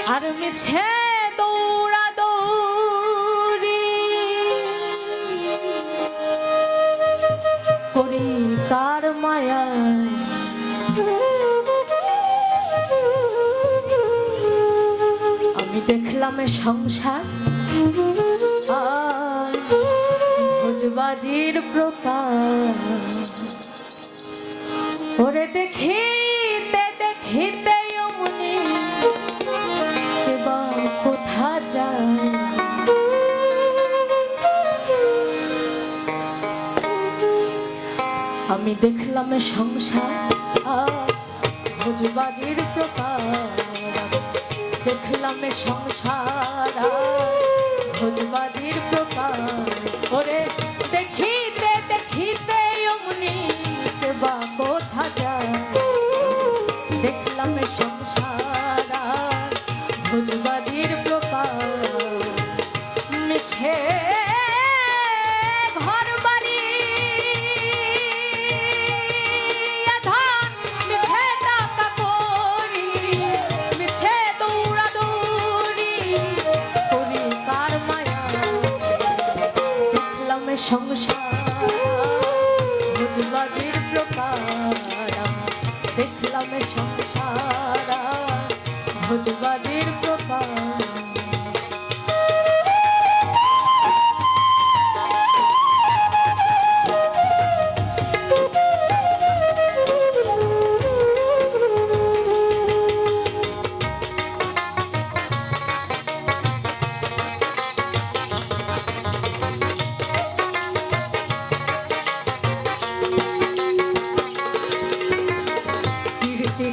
আর মিছে দৌড়া দৌড়ি করি কার মায়া আমি দেখলাম সংসার ভোজবাজির প্রকার ওরে দেখিতে দেখিতে অমনি কেবা কোথা যায় আমি দেখলাম সংসার ভোজবাজির প্রকার দেখলাম সংসার ভোজবাজির প্রকার ওরে দেখিতে দেখিতে অমনি কেবা কোথা যায় দেখলাম সংসার ভোজবাজির প্রকার মিছে ঘর বাড়ি মিছে টাকা করি মিছে দৌড়া দৌড়ি করি কার মায়া দেখলাম সংসার ভোজবাজির প্রকার দেখলাম সংসার ভোজবাজির প্রকার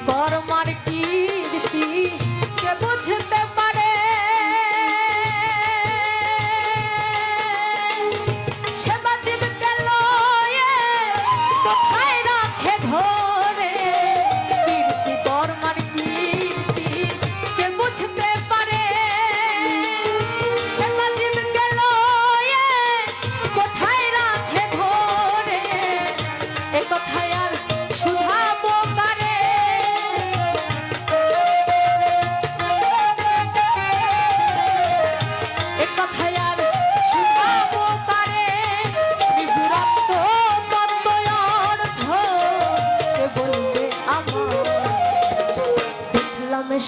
কর্মার কীর্তি কে বুঝতে পারে সেবা জীব গেল কোথায় রাখে ধরে কীর্তি কর্মার কীর্তি কে বুঝতে পারে সেবা জীব গেল কোথায় রাখে ধরে এ কথায় আর শুধাবো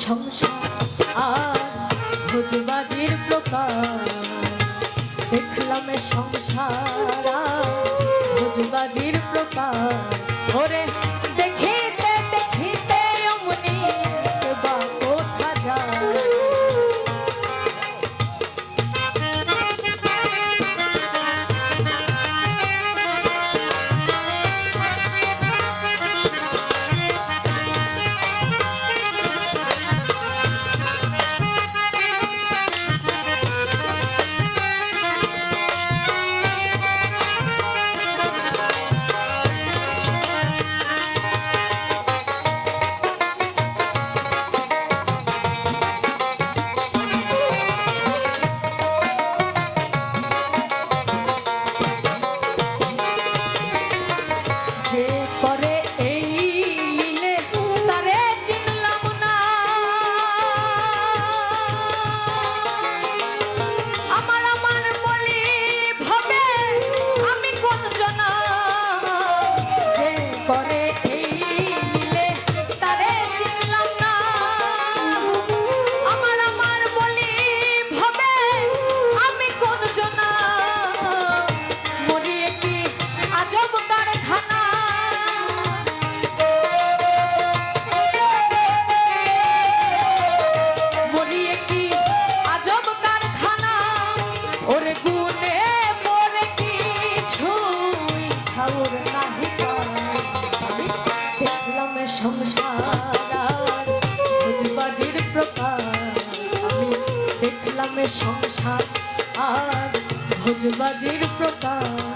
সংসার ভোজবাজির প্রকার দেখলাম সংসার ভোজবাজির প্রকার ওরে দেখিতে দেখিতে অমনি কেবা কোথা যায় সংসার আর ভোজবাজির প্রকার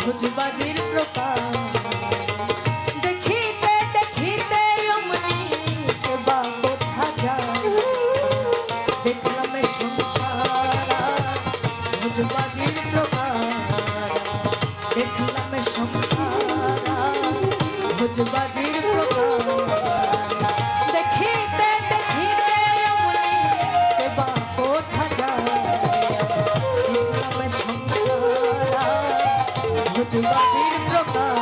ভোজবাজির প্রকার দেখিতে দেখিতে অমনি বা কোথা যায় দেখলাম সংসার ভোজবাজির প্রকার দেখলাম সংসার ভোজবাজির প্রকার দেখিতে দেখিতে অমনি বা কোথা যায় দেখলাম সংসার ভোজবাজির প্রকার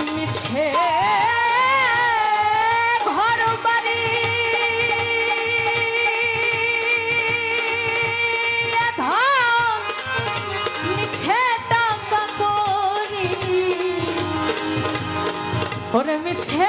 মিছে ঘর বাড়ি ধন মিছে টাকা করি ওরে মিছে